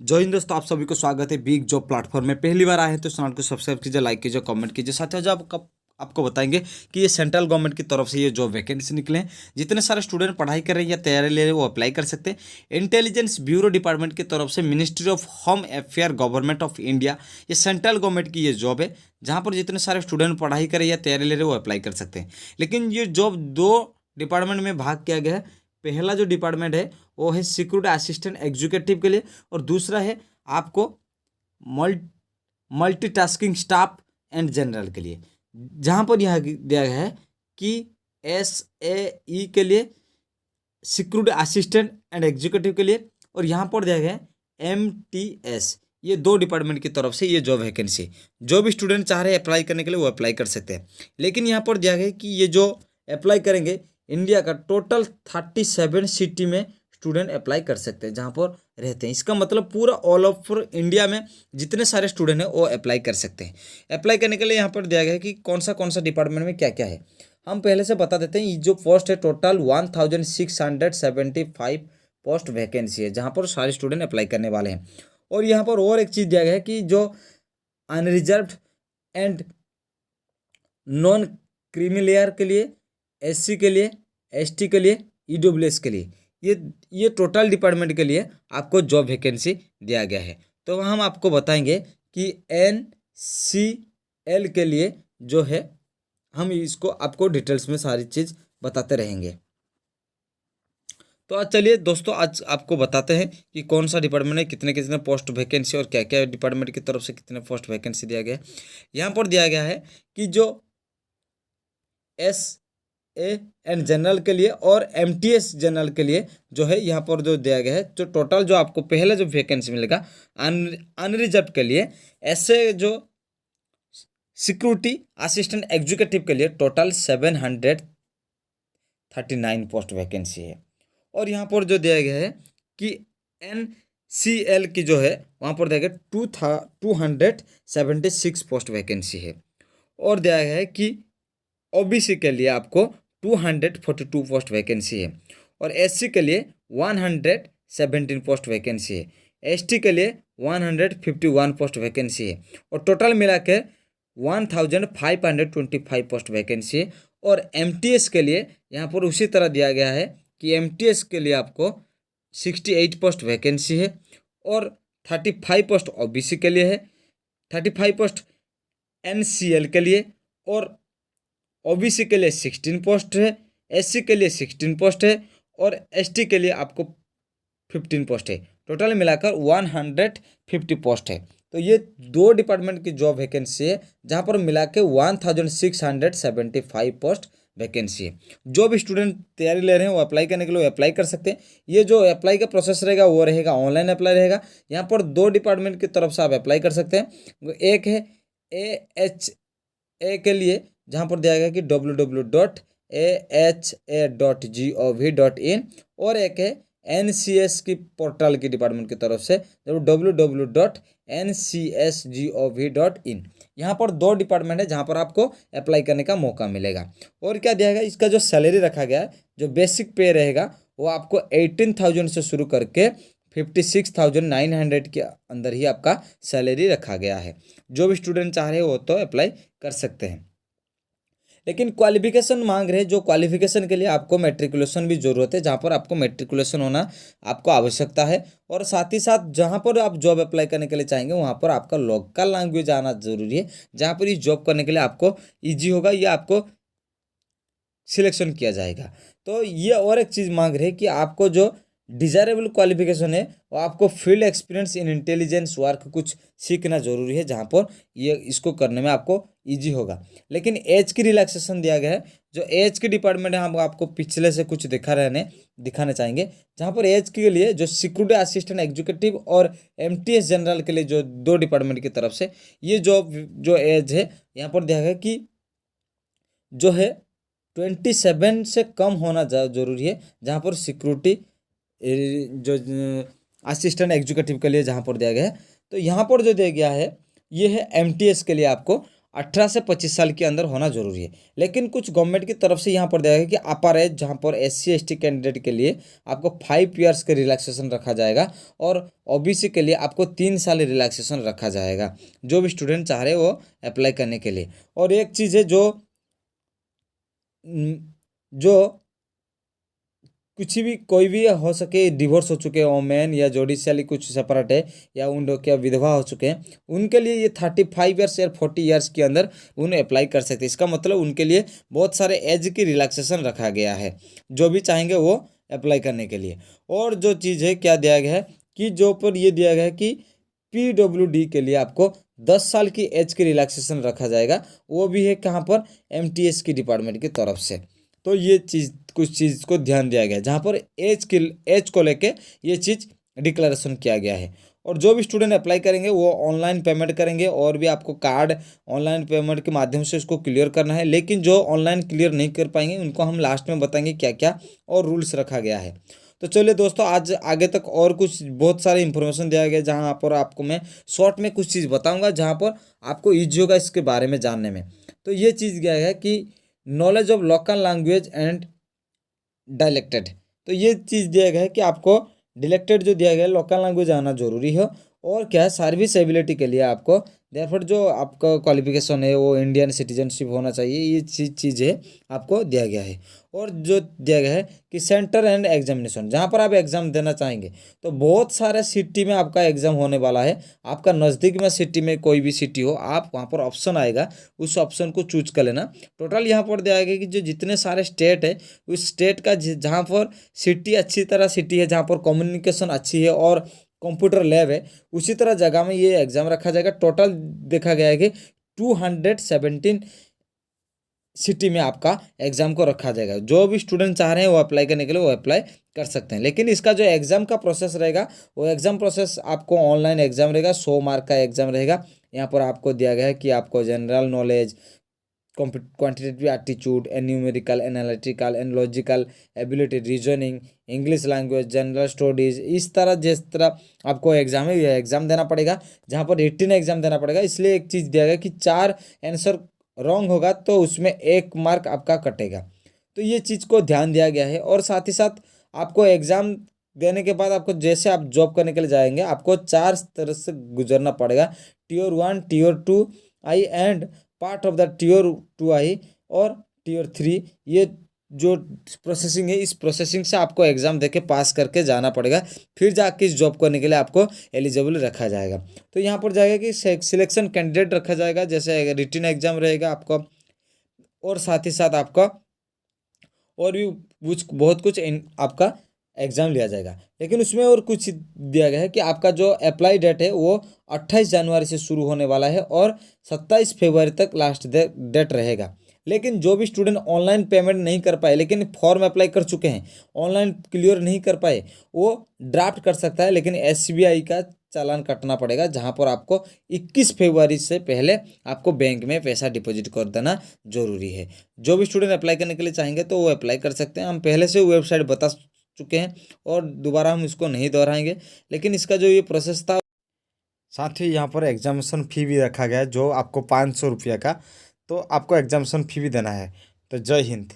जय हिंद दोस्तों, आप सभी को स्वागत है बिग जॉब प्लेटफॉर्म में। पहली बार आए हैं तो चैनल को सब्सक्राइब कीजिए, लाइक कीजिए, कमेंट कीजिए। साथ ही जो आपको बताएंगे कि ये सेंट्रल गवर्नमेंट की तरफ से ये जॉब वैकेंसी निकले हैं। जितने सारे स्टूडेंट पढ़ाई कर रहे हैं या तैयारी ले रहे हैं वो अप्लाई कर सकते हैं। इंटेलिजेंस ब्यूरो डिपार्टमेंट की तरफ से ministry of home affair government of India, ये सेंट्रल गवर्नमेंट की ये जॉब है जहाँ पर जितने सारे स्टूडेंट पढ़ाई कर रहे हैं या तैयारी ले रहे हैं वो अप्लाई कर सकते हैं। लेकिन ये जॉब दो डिपार्टमेंट में भाग किया गया है। पहला जो डिपार्टमेंट है वो है सिक्योरिटी असिस्टेंट एग्जीक्यूटिव के लिए, और दूसरा है आपको मल्टीटास्किंग स्टाफ एंड जनरल के लिए। जहाँ पर यह दिया गया है कि SAE के लिए, सिक्योरिटी असिस्टेंट एंड एग्जीक्यूटिव के लिए, और यहाँ पर दिया गया है MTS। ये दो डिपार्टमेंट की तरफ से ये जॉब वैकेंसी, जो भी स्टूडेंट चाह रहे हैं अप्लाई करने के लिए वो अप्लाई कर सकते हैं। लेकिन यहाँ पर दिया गया है कि ये जो अप्लाई करेंगे, इंडिया का टोटल 37 सिटी में स्टूडेंट अप्लाई कर सकते हैं जहाँ पर रहते हैं। इसका मतलब पूरा ऑल ओवर इंडिया में जितने सारे स्टूडेंट हैं वो अप्लाई कर सकते हैं। अप्लाई करने के लिए यहाँ पर दिया गया है कि कौन सा डिपार्टमेंट में क्या क्या है। हम पहले से बता देते हैं। ये जो पोस्ट है टोटल 1675 पोस्ट वैकेंसी है जहाँ पर सारे स्टूडेंट अप्लाई करने वाले हैं। और यहाँ पर और एक चीज़ दिया गया है कि जो अनरिजर्व्ड एंड नॉन क्रीमी के लिए, SC के लिए, ST के लिए, EWS के लिए, ये टोटल डिपार्टमेंट के लिए आपको जॉब वैकेंसी दिया गया है। तो हम आपको बताएंगे कि NCL के लिए जो है, हम इसको आपको डिटेल्स में सारी चीज़ बताते रहेंगे। तो आज चलिए दोस्तों, आज आपको बताते हैं कि कौन सा डिपार्टमेंट है, कितने कितने पोस्ट वैकेंसी और क्या क्या डिपार्टमेंट की तरफ से कितने पोस्ट वैकेंसी दिया गया है। यहाँ पर दिया गया है कि जो SA एंड जनरल के लिए और MTS जनरल के लिए जो है, यहाँ पर जो दिया गया है, जो टोटल जो आपको पहले जो वैकेंसी मिलेगा अनरिजर्व के लिए, ऐसे जो सिक्योरिटी असिस्टेंट एग्जीक्यूटिव के लिए टोटल 739 पोस्ट वैकेंसी है। और यहाँ पर जो दिया गया है कि NCL की जो है वहाँ पर दिया गया 276 पोस्ट वैकेंसी है। और दिया गया है कि OBC के लिए आपको 242 पोस्ट वैकेंसी है, और SC के लिए 117 पोस्ट वैकेंसी है, ST के लिए 151 पोस्ट वैकेंसी है, और टोटल मिला के 1525 पोस्ट वैकेंसी है। और MTS के लिए यहाँ पर उसी तरह दिया गया है कि MTS के लिए आपको 68 पोस्ट वैकेंसी है, और 35 पोस्ट OBC के लिए है, 35 पोस्ट NCL के लिए, और OBC के लिए 16 पोस्ट है, SC के लिए 16 पोस्ट है, और ST के लिए आपको 15 पोस्ट है। टोटल मिलाकर 150 पोस्ट है। तो ये दो डिपार्टमेंट की जॉब वैकेंसी है जहाँ पर मिला के 1675 पोस्ट वैकेंसी है। जो भी स्टूडेंट तैयारी ले रहे हैं वो अप्लाई करने के लिए अप्लाई कर सकते हैं। ये जो अप्लाई का प्रोसेस रहेगा वो रहेगा ऑनलाइन अप्लाई रहेगा। यहाँ पर दो डिपार्टमेंट की तरफ से आप अप्लाई कर सकते हैं। एक है AHA के लिए, जहाँ पर दिया गया कि www.AHA.gov.in, और एक है NCS की पोर्टल की डिपार्टमेंट की तरफ से www.ncsgov.in। यहाँ पर दो डिपार्टमेंट है जहाँ पर आपको अप्लाई करने का मौका मिलेगा। और क्या दिया गया, इसका जो सैलरी रखा गया है, जो बेसिक पे रहेगा वो आपको 18,000 से शुरू करके 56,900 के अंदर ही आपका सैलरी रखा गया है। जो भी स्टूडेंट चाह रहे हैं वो तो अप्लाई कर सकते हैं। लेकिन क्वालिफिकेशन मांग रहे हैं, जो क्वालिफिकेशन के लिए आपको मैट्रिकुलेशन भी जरूरत है, जहाँ पर आपको मैट्रिकुलेशन होना आपको आवश्यकता है। और साथ ही साथ जहाँ पर आप जॉब अप्लाई करने के लिए चाहेंगे वहाँ पर आपका लोकल लैंग्वेज आना जरूरी है, जहाँ पर ये जॉब करने के लिए आपको ईजी होगा या आपको सिलेक्शन किया जाएगा। तो ये और एक चीज़ मांग रहे हैं कि आपको जो डिजायरेबल क्वालिफिकेशन है वो आपको field experience in intelligence work कुछ सीखना जरूरी है, जहाँ पर ये इसको करने में आपको इजी होगा। लेकिन एज की रिलैक्सेशन दिया गया है। जो एज की डिपार्टमेंट है हम आपको पिछले से कुछ दिखाना चाहेंगे, जहाँ पर एज के लिए जो सिक्योरिटी असिस्टेंट एग्जीक्यूटिव और MTS जनरल के लिए जो दो डिपार्टमेंट की तरफ से ये जो एज है, यहाँ पर दिया गया कि जो है 27 से कम होना जरूरी है, जहाँ पर सिक्योरिटी जो असिस्टेंट एग्जीक्यूटिव के लिए जहाँ पर दिया गया है। तो यहाँ पर जो दिया गया है ये है MTS के लिए आपको 18 से 25 साल के अंदर होना जरूरी है। लेकिन कुछ गवर्नमेंट की तरफ से यहाँ पर दिया गया है कि अपर एज, जहाँ पर SC ST कैंडिडेट के लिए आपको 5 ईयर्स का रिलैक्सेशन रखा जाएगा और OBC के लिए आपको 3 साल रिलैक्सेशन रखा जाएगा, जो भी स्टूडेंट चाह रहे हैं वो अप्लाई करने के लिए। और एक चीज़ है जो कुछ भी कोई भी हो सके, डिवोर्स हो चुके वोमेन या जोडिशियली कुछ सेपरेट है या उन लोग क्या विधवा हो चुके हैं, उनके लिए ये 35 ईयर्स या 40 ईयर्स के अंदर उन्हें अप्लाई कर सकते हैं। इसका मतलब उनके लिए बहुत सारे एज की रिलैक्सेशन रखा गया है, जो भी चाहेंगे वो अप्लाई करने के लिए। और जो चीज़ है क्या दिया गया है कि जो पर ये दिया गया है कि PWD के लिए आपको 10 साल की एज की रिलैक्सेशन रखा जाएगा, वो भी है कहाँ पर, MTS की डिपार्टमेंट की तरफ से। तो ये चीज़, कुछ चीज़ को ध्यान दिया गया है जहाँ पर एज को लेके ये चीज़ डिक्लेरेशन किया गया है। और जो भी स्टूडेंट अप्लाई करेंगे वो ऑनलाइन पेमेंट करेंगे, और भी आपको कार्ड ऑनलाइन पेमेंट के माध्यम से इसको क्लियर करना है। लेकिन जो ऑनलाइन क्लियर नहीं कर पाएंगे उनको हम लास्ट में बताएंगे क्या क्या और रूल्स रखा गया है। तो चलिए दोस्तों, आज आगे तक और कुछ बहुत सारे इंफॉर्मेशन दिया गया जहाँ पर आपको मैं शॉर्ट में कुछ चीज़ बताऊँगा जहाँ पर आपको ईजी होगा इसके बारे में जानने में। तो ये चीज़ क्या है कि knowledge of local language and dialects. तो ये चीज़ दिया गया है कि आपको डायलेक्टेड जो दिया गया है लोकल लैंग्वेज आना जरूरी है। और क्या है, सर्विस एबिलिटी के लिए आपको देयरफॉर जो आपका क्वालिफिकेशन है वो इंडियन सिटीजनशिप होना चाहिए, ये चीज़ है आपको दिया गया है। और जो दिया गया है कि सेंटर एंड एग्जामिनेशन, जहाँ पर आप एग्ज़ाम देना चाहेंगे, तो बहुत सारे सिटी में आपका एग्ज़ाम होने वाला है। आपका नज़दीक में सिटी में कोई भी सिटी हो, आप वहाँ पर ऑप्शन आएगा, उस ऑप्शन को चूज कर लेना। टोटल यहाँ पर दिया गया कि जो जितने सारे स्टेट है, उस स्टेट का जहाँ पर सिटी अच्छी तरह सिटी है, जहाँ पर कम्युनिकेशन अच्छी है और कंप्यूटर लैब है, उसी तरह जगह में ये एग्ज़ाम रखा जाएगा। टोटल देखा गया है कि 217 सिटी में आपका एग्ज़ाम को रखा जाएगा। जो भी स्टूडेंट चाह रहे हैं वो अप्लाई करने के लिए वो अप्लाई कर सकते हैं। लेकिन इसका जो एग्ज़ाम का प्रोसेस रहेगा, वो एग्ज़ाम प्रोसेस आपको ऑनलाइन एग्ज़ाम रहेगा, 100 मार्क का एग्ज़ाम रहेगा। यहाँ पर आपको दिया गया है कि आपको general knowledge, quantitative aptitude, numerical, analytical and logical ability, reasoning, English language, general studies, इस तरह जिस तरह आपको एग्जाम है ये एग्ज़ाम देना पड़ेगा, जहाँ पर रिटन एग्जाम देना पड़ेगा। इसलिए एक चीज़ दिया गया कि 4 आंसर रॉन्ग होगा तो उसमें 1 मार्क आपका कटेगा। तो ये चीज़ को ध्यान दिया गया है। और साथ ही साथ आपको एग्ज़ाम देने के बाद आपको जैसे आप जॉब करने के लिए जाएंगे, आपको 4 तरह से गुजरना पड़ेगा, Tier 1, Tier 2 I and part of the Tier 2 आई और Tier 3। ये जो प्रोसेसिंग है, इस प्रोसेसिंग से आपको एग्ज़ाम देके पास करके जाना पड़ेगा, फिर जाके इस जॉब करने के लिए आपको एलिजिबल रखा जाएगा। तो यहाँ पर जाएगा कि सिलेक्शन कैंडिडेट रखा जाएगा, जैसे रिटन एग्जाम रहेगा आपका, और साथ ही साथ आपका और भी कुछ बहुत कुछ आपका एग्ज़ाम लिया जाएगा। लेकिन उसमें और कुछ दिया गया है कि आपका जो अप्लाई डेट है वो 28 जनवरी से शुरू होने वाला है और 27 फरवरी तक लास्ट डेट रहेगा। लेकिन जो भी स्टूडेंट ऑनलाइन पेमेंट नहीं कर पाए, लेकिन फॉर्म अप्लाई कर चुके हैं, ऑनलाइन क्लियर नहीं कर पाए, वो ड्राफ्ट कर सकता है। लेकिन SBI का चालान कटना पड़ेगा, जहाँ पर आपको 21 फरवरी से पहले आपको बैंक में पैसा डिपॉजिट कर देना जरूरी है। जो भी स्टूडेंट अप्लाई करने के लिए चाहेंगे तो वो अप्लाई कर सकते हैं। हम पहले से वेबसाइट बता चुके हैं और दोबारा हम इसको नहीं दोहराएंगे। लेकिन इसका जो ये प्रोसेस था, साथ ही यहाँ पर एग्जामिनेशन फ़ी भी रखा गया है जो आपको 500 रुपये का, तो आपको एग्जामिनेशन फ़ी भी देना है। तो जय हिंद।